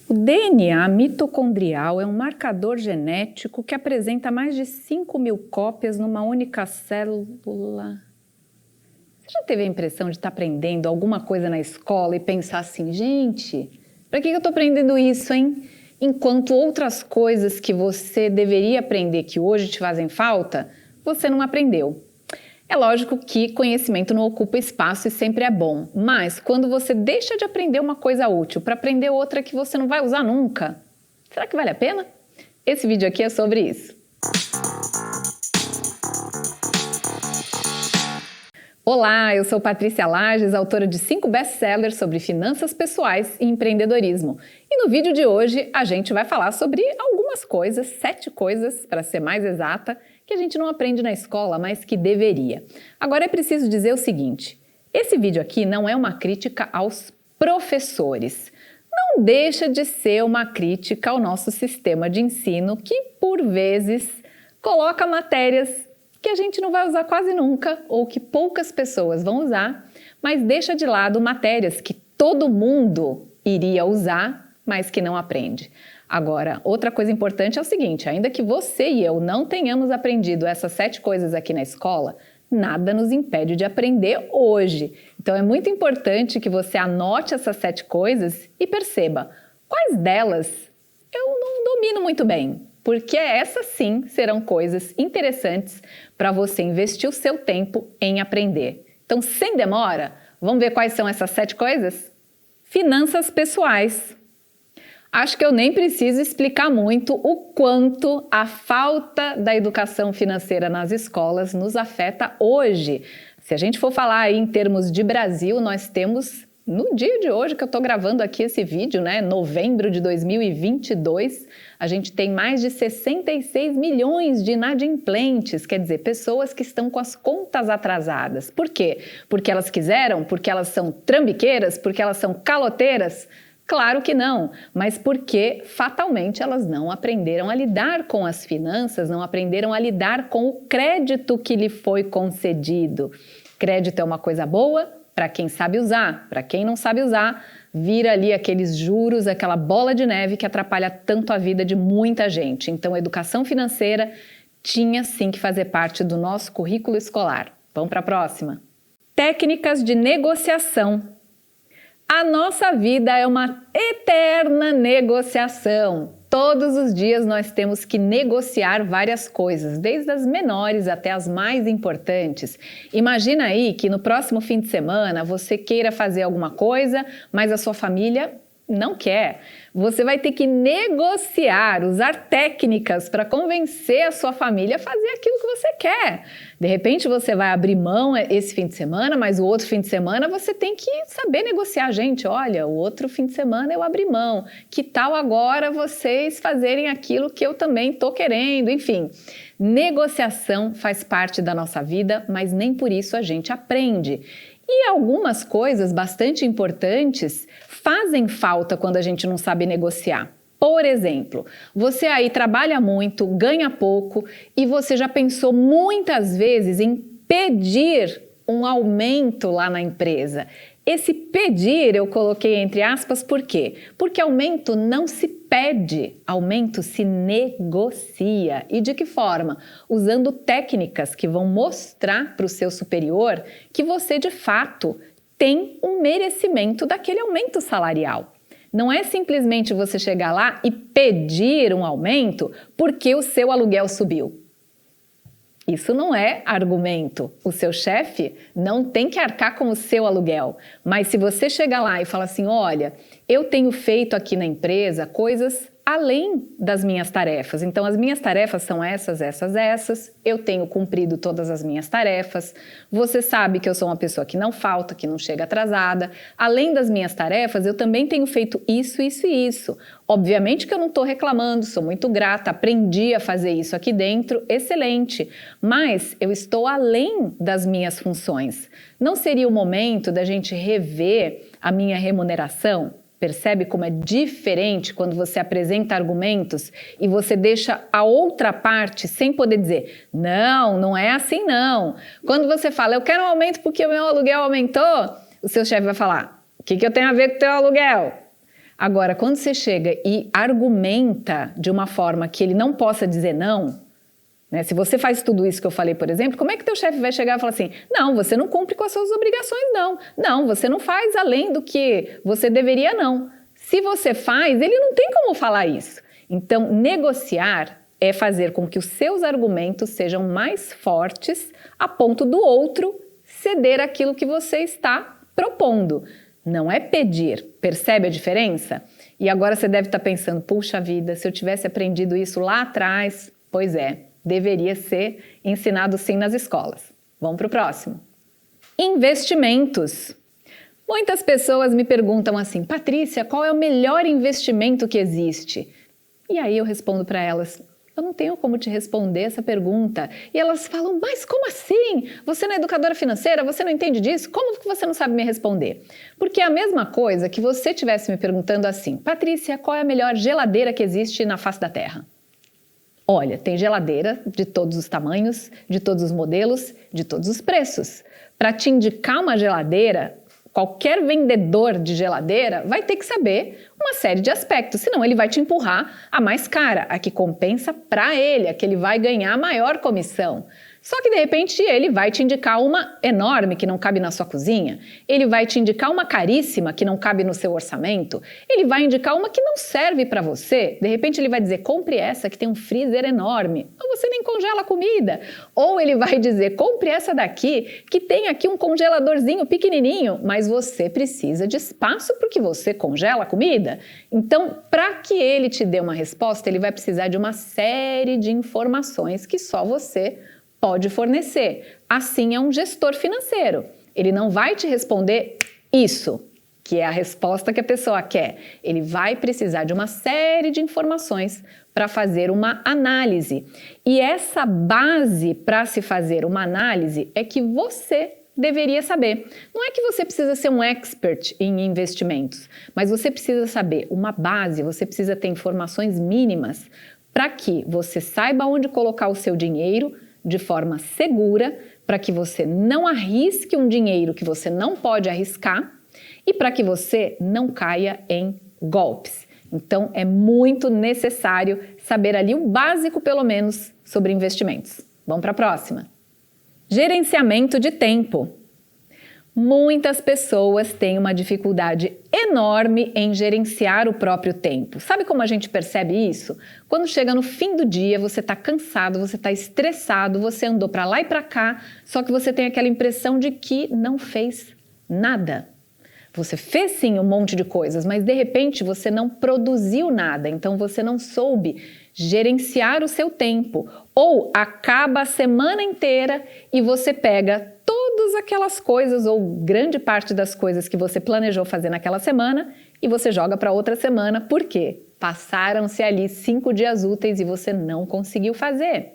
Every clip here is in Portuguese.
O DNA mitocondrial é um marcador genético que apresenta mais de 5.000 cópias numa única célula. Você já teve a impressão de estar aprendendo alguma coisa na escola e pensar assim, gente, para que eu estou aprendendo isso, hein? Enquanto outras coisas que você deveria aprender que hoje te fazem falta, você não aprendeu. É lógico que conhecimento não ocupa espaço e sempre é bom, mas quando você deixa de aprender uma coisa útil para aprender outra que você não vai usar nunca, será que vale a pena? Esse vídeo aqui é sobre isso. Olá, eu sou Patrícia Lages, autora de 5 best-sellers sobre finanças pessoais e empreendedorismo. E no vídeo de hoje a gente vai falar sobre algumas coisas, 7 coisas, para ser mais exata, que a gente não aprende na escola, mas que deveria. Agora é preciso dizer o seguinte, esse vídeo aqui não é uma crítica aos professores. Não deixa de ser uma crítica ao nosso sistema de ensino que, por vezes, coloca matérias que a gente não vai usar quase nunca ou que poucas pessoas vão usar, mas deixa de lado matérias que todo mundo iria usar, mas que não aprende. Agora, outra coisa importante é o seguinte, ainda que você e eu não tenhamos aprendido essas 7 coisas aqui na escola, nada nos impede de aprender hoje. Então é muito importante que você anote essas 7 coisas e perceba quais delas eu não domino muito bem, porque essas sim serão coisas interessantes para você investir o seu tempo em aprender. Então, sem demora, vamos ver quais são essas 7 coisas? Finanças pessoais. Acho que eu nem preciso explicar muito o quanto a falta da educação financeira nas escolas nos afeta hoje. Se a gente for falar aí em termos de Brasil, nós temos, no dia de hoje que eu estou gravando aqui esse vídeo, novembro de 2022, a gente tem mais de 66 milhões de inadimplentes, quer dizer, pessoas que estão com as contas atrasadas. Por quê? Porque elas quiseram? Porque elas são trambiqueiras? Porque elas são caloteiras? Claro que não, mas porque fatalmente elas não aprenderam a lidar com as finanças, não aprenderam a lidar com o crédito que lhe foi concedido. Crédito é uma coisa boa para quem sabe usar, para quem não sabe usar, vira ali aqueles juros, aquela bola de neve que atrapalha tanto a vida de muita gente. Então, a educação financeira tinha sim que fazer parte do nosso currículo escolar. Vamos para a próxima. Técnicas de negociação. A nossa vida é uma eterna negociação. Todos os dias nós temos que negociar várias coisas, desde as menores até as mais importantes. Imagina aí que no próximo fim de semana você queira fazer alguma coisa, mas a sua família não quer. Você vai ter que negociar, usar técnicas para convencer a sua família a fazer aquilo que você quer. De repente você vai abrir mão esse fim de semana, mas o outro fim de semana você tem que saber negociar. Gente, olha, o outro fim de semana eu abri mão. Que tal agora vocês fazerem aquilo que eu também estou querendo? Enfim, negociação faz parte da nossa vida, mas nem por isso a gente aprende. E algumas coisas bastante importantes fazem falta quando a gente não sabe negociar. Por exemplo, você aí trabalha muito, ganha pouco e você já pensou muitas vezes em pedir um aumento lá na empresa. Esse pedir eu coloquei entre aspas por quê? Porque aumento não se pede, aumento se negocia. E de que forma? Usando técnicas que vão mostrar para o seu superior que você de fato tem um merecimento daquele aumento salarial. Não é simplesmente você chegar lá e pedir um aumento porque o seu aluguel subiu. Isso não é argumento. O seu chefe não tem que arcar com o seu aluguel. Mas se você chegar lá e falar assim, olha, eu tenho feito aqui na empresa coisas além das minhas tarefas. Então, as minhas tarefas são essas. Eu tenho cumprido todas as minhas tarefas. Você sabe que eu sou uma pessoa que não falta, que não chega atrasada. Além das minhas tarefas, eu também tenho feito isso, isso e isso. Obviamente que eu não estou reclamando, sou muito grata, aprendi a fazer isso aqui dentro, excelente. Mas eu estou além das minhas funções. Não seria o momento da gente rever a minha remuneração? Percebe como é diferente quando você apresenta argumentos e você deixa a outra parte sem poder dizer não, não é assim não. Quando você fala, eu quero um aumento porque o meu aluguel aumentou, o seu chefe vai falar, o que eu tenho a ver com o teu aluguel? Agora, quando você chega e argumenta de uma forma que ele não possa dizer não, né? Se você faz tudo isso que eu falei, por exemplo, como é que teu chefe vai chegar e falar assim, não, você não cumpre com as suas obrigações, não. Não, você não faz além do que você deveria, não. Se você faz, ele não tem como falar isso. Então, negociar é fazer com que os seus argumentos sejam mais fortes a ponto do outro ceder aquilo que você está propondo. Não é pedir. Percebe a diferença? E agora você deve estar pensando, puxa vida, se eu tivesse aprendido isso lá atrás, pois é, deveria ser ensinado sim nas escolas. Vamos para o próximo. Investimentos. Muitas pessoas me perguntam assim, Patrícia, qual é o melhor investimento que existe? E aí eu respondo para elas, eu não tenho como te responder essa pergunta. E elas falam, mas como assim? Você não é educadora financeira, você não entende disso? Como que você não sabe me responder? Porque é a mesma coisa que você estivesse me perguntando assim, Patrícia, qual é a melhor geladeira que existe na face da Terra? Olha, tem geladeira de todos os tamanhos, de todos os modelos, de todos os preços. Para te indicar uma geladeira, qualquer vendedor de geladeira vai ter que saber uma série de aspectos, senão ele vai te empurrar a mais cara, a que compensa para ele, a que ele vai ganhar a maior comissão. Só que de repente ele vai te indicar uma enorme que não cabe na sua cozinha, ele vai te indicar uma caríssima que não cabe no seu orçamento, ele vai indicar uma que não serve para você, de repente ele vai dizer, compre essa que tem um freezer enorme, mas você nem congela a comida. Ou ele vai dizer, compre essa daqui que tem aqui um congeladorzinho pequenininho, mas você precisa de espaço porque você congela a comida. Então, para que ele te dê uma resposta, ele vai precisar de uma série de informações que só você pode fornecer. Assim é um gestor financeiro. Ele não vai te responder isso, que é a resposta que a pessoa quer. Ele vai precisar de uma série de informações para fazer uma análise. E essa base para se fazer uma análise é que você deveria saber. Não é que você precisa ser um expert em investimentos, mas você precisa saber uma base, você precisa ter informações mínimas para que você saiba onde colocar o seu dinheiro de forma segura, para que você não arrisque um dinheiro que você não pode arriscar e para que você não caia em golpes. Então, é muito necessário saber ali o básico, pelo menos, sobre investimentos. Vamos para a próxima. Gerenciamento de tempo. Muitas pessoas têm uma dificuldade enorme em gerenciar o próprio tempo. Sabe como a gente percebe isso? Quando chega no fim do dia, você está cansado, você está estressado, você andou para lá e para cá, só que você tem aquela impressão de que não fez nada. Você fez sim um monte de coisas, mas de repente você não produziu nada, então você não soube gerenciar o seu tempo. Ou acaba a semana inteira e você pega todas aquelas coisas ou grande parte das coisas que você planejou fazer naquela semana e você joga para outra semana. Por quê? Passaram-se ali 5 dias úteis e você não conseguiu fazer.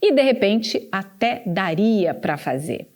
E de repente até daria para fazer.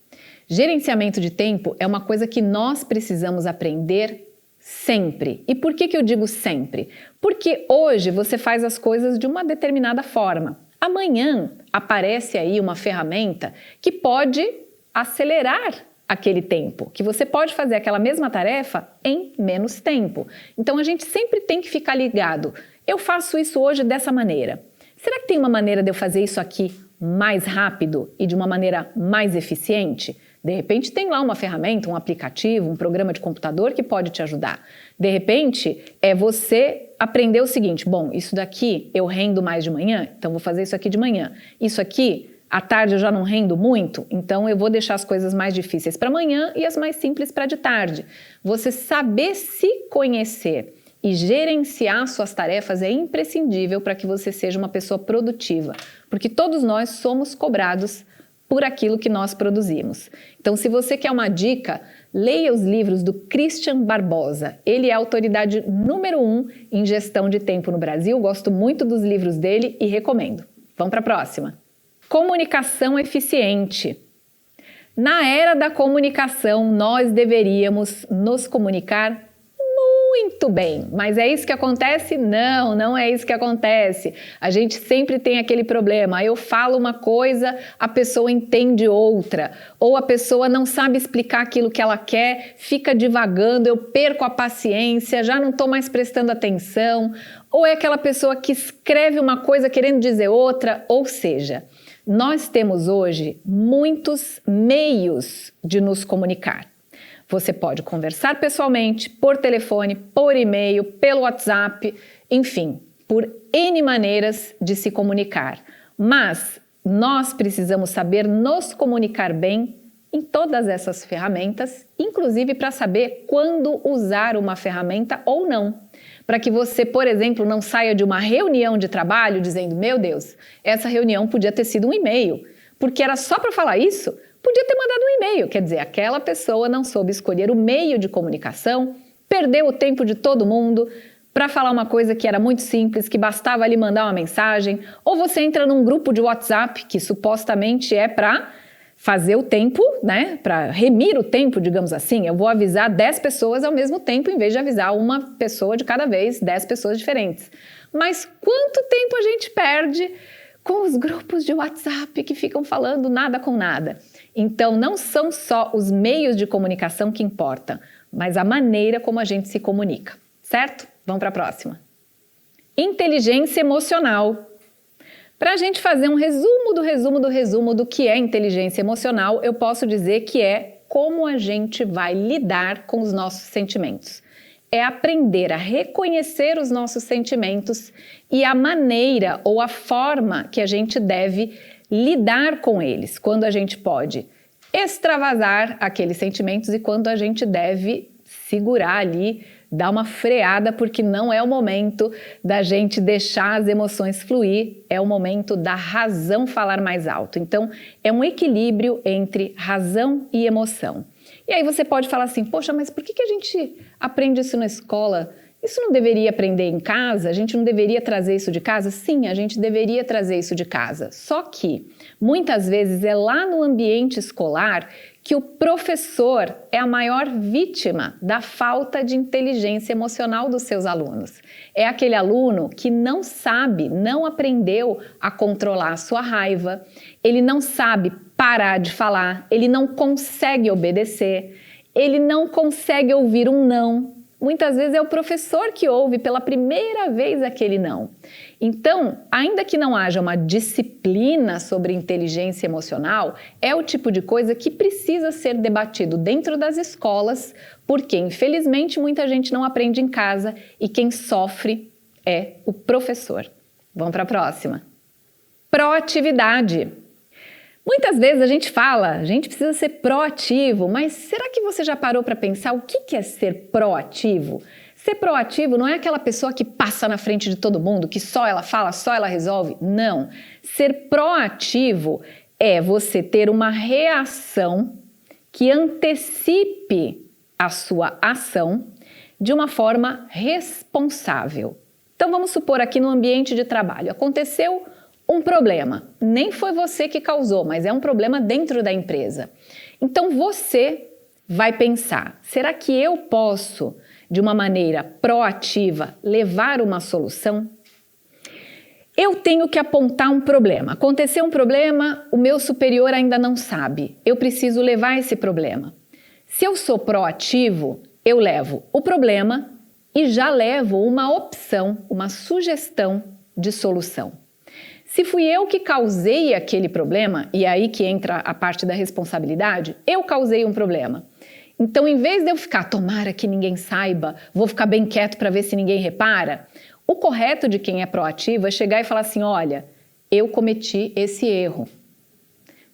Gerenciamento de tempo é uma coisa que nós precisamos aprender sempre. E por que eu digo sempre? Porque hoje você faz as coisas de uma determinada forma. Amanhã aparece aí uma ferramenta que pode acelerar aquele tempo, que você pode fazer aquela mesma tarefa em menos tempo. Então a gente sempre tem que ficar ligado. Eu faço isso hoje dessa maneira. Será que tem uma maneira de eu fazer isso aqui mais rápido e de uma maneira mais eficiente? De repente tem lá uma ferramenta, um aplicativo, um programa de computador que pode te ajudar. De repente é você aprender o seguinte, bom, isso daqui eu rendo mais de manhã, então vou fazer isso aqui de manhã. Isso aqui, à tarde eu já não rendo muito, então eu vou deixar as coisas mais difíceis para amanhã e as mais simples para de tarde. Você saber se conhecer e gerenciar suas tarefas é imprescindível para que você seja uma pessoa produtiva, porque todos nós somos cobrados por aquilo que nós produzimos. Então, se você quer uma dica, leia os livros do Christian Barbosa. Ele é a autoridade número 1 em gestão de tempo no Brasil. Gosto muito dos livros dele e recomendo. Vamos para a próxima. Comunicação eficiente. Na era da comunicação, nós deveríamos nos comunicar muito bem. Mas é isso que acontece? Não, não é isso que acontece. A gente sempre tem aquele problema. Eu falo uma coisa, a pessoa entende outra. Ou a pessoa não sabe explicar aquilo que ela quer, fica divagando, eu perco a paciência, já não estou mais prestando atenção. Ou é aquela pessoa que escreve uma coisa querendo dizer outra. Ou seja, nós temos hoje muitos meios de nos comunicar. Você pode conversar pessoalmente, por telefone, por e-mail, pelo WhatsApp, enfim, por N maneiras de se comunicar. Mas nós precisamos saber nos comunicar bem em todas essas ferramentas, inclusive para saber quando usar uma ferramenta ou não. Para que você, por exemplo, não saia de uma reunião de trabalho dizendo: meu Deus, essa reunião podia ter sido um e-mail, porque era só para falar isso. Podia ter mandado um e-mail, quer dizer, aquela pessoa não soube escolher o meio de comunicação, perdeu o tempo de todo mundo para falar uma coisa que era muito simples, que bastava ali mandar uma mensagem, ou você entra num grupo de WhatsApp que supostamente é para fazer o tempo, né, para remir o tempo, digamos assim. Eu vou avisar 10 pessoas ao mesmo tempo, em vez de avisar uma pessoa de cada vez, 10 pessoas diferentes. Mas quanto tempo a gente perde com os grupos de WhatsApp que ficam falando nada com nada? Então, não são só os meios de comunicação que importam, mas a maneira como a gente se comunica, certo? Vamos para a próxima. Inteligência emocional. Para a gente fazer um resumo do que é inteligência emocional, eu posso dizer que é como a gente vai lidar com os nossos sentimentos. É aprender a reconhecer os nossos sentimentos e a maneira ou a forma que a gente deve lidar com eles, quando a gente pode extravasar aqueles sentimentos e quando a gente deve segurar ali, dar uma freada, porque não é o momento da gente deixar as emoções fluir, é o momento da razão falar mais alto. Então, é um equilíbrio entre razão e emoção. E aí você pode falar assim: poxa, mas por que a gente aprende isso na escola? Isso não deveria aprender em casa? A gente não deveria trazer isso de casa? Sim, a gente deveria trazer isso de casa. Só que, muitas vezes, é lá no ambiente escolar que o professor é a maior vítima da falta de inteligência emocional dos seus alunos. É aquele aluno que não sabe, não aprendeu a controlar a sua raiva, ele não sabe parar de falar, ele não consegue obedecer, ele não consegue ouvir um não. Muitas vezes é o professor que ouve pela primeira vez aquele não. Então, ainda que não haja uma disciplina sobre inteligência emocional, é o tipo de coisa que precisa ser debatido dentro das escolas, porque infelizmente muita gente não aprende em casa e quem sofre é o professor. Vamos para a próxima. Proatividade. Muitas vezes a gente fala, a gente precisa ser proativo, mas será que você já parou para pensar o que é ser proativo? Ser proativo não é aquela pessoa que passa na frente de todo mundo, que só ela fala, só ela resolve. Não. Ser proativo é você ter uma reação que antecipe a sua ação de uma forma responsável. Então vamos supor aqui no ambiente de trabalho, aconteceu um problema, nem foi você que causou, mas é um problema dentro da empresa. Então você vai pensar, será que eu posso, de uma maneira proativa, levar uma solução? Eu tenho que apontar um problema. Aconteceu um problema, o meu superior ainda não sabe. Eu preciso levar esse problema. Se eu sou proativo, eu levo o problema e já levo uma opção, uma sugestão de solução. Se fui eu que causei aquele problema, e é aí que entra a parte da responsabilidade, eu causei um problema. Então, em vez de eu ficar, tomara que ninguém saiba, vou ficar bem quieto para ver se ninguém repara, o correto de quem é proativo é chegar e falar assim: olha, eu cometi esse erro,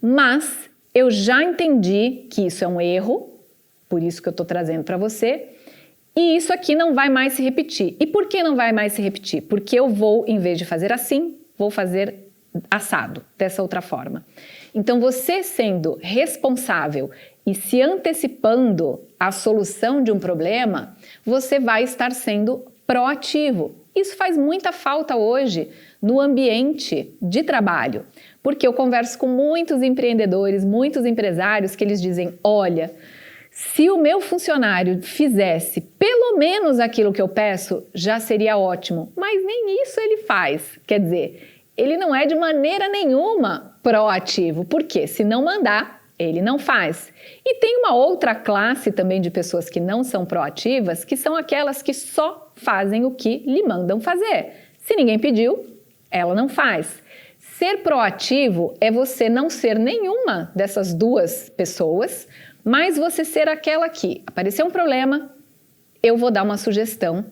mas eu já entendi que isso é um erro, por isso que eu estou trazendo para você, e isso aqui não vai mais se repetir. E por que não vai mais se repetir? Porque eu vou, em vez de fazer assim, vou fazer assado, dessa outra forma. Então, você sendo responsável e se antecipando à solução de um problema, você vai estar sendo proativo. Isso faz muita falta hoje no ambiente de trabalho, porque eu converso com muitos empreendedores, muitos empresários que eles dizem: olha, Se o meu funcionário fizesse pelo menos aquilo que eu peço, já seria ótimo, mas nem isso ele faz. Quer dizer, ele não é de maneira nenhuma proativo, porque se não mandar, ele não faz. E tem uma outra classe também de pessoas que não são proativas, que são aquelas que só fazem o que lhe mandam fazer. Se ninguém pediu, ela não faz. Ser proativo é você não ser nenhuma dessas duas pessoas, mas você ser aquela que apareceu um problema, eu vou dar uma sugestão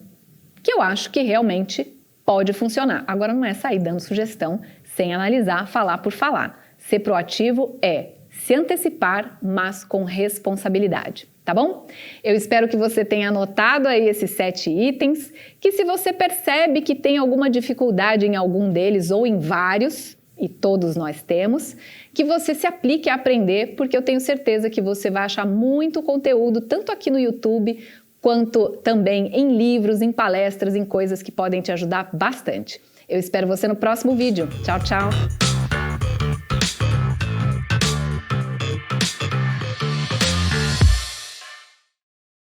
que eu acho que realmente pode funcionar. Agora não é sair dando sugestão sem analisar, falar por falar. Ser proativo é se antecipar, mas com responsabilidade, tá bom? Eu espero que você tenha anotado aí esses 7 itens, que se você percebe que tem alguma dificuldade em algum deles ou em vários, e todos nós temos, que você se aplique a aprender, porque eu tenho certeza que você vai achar muito conteúdo, tanto aqui no YouTube, quanto também em livros, em palestras, em coisas que podem te ajudar bastante. Eu espero você no próximo vídeo. Tchau, tchau!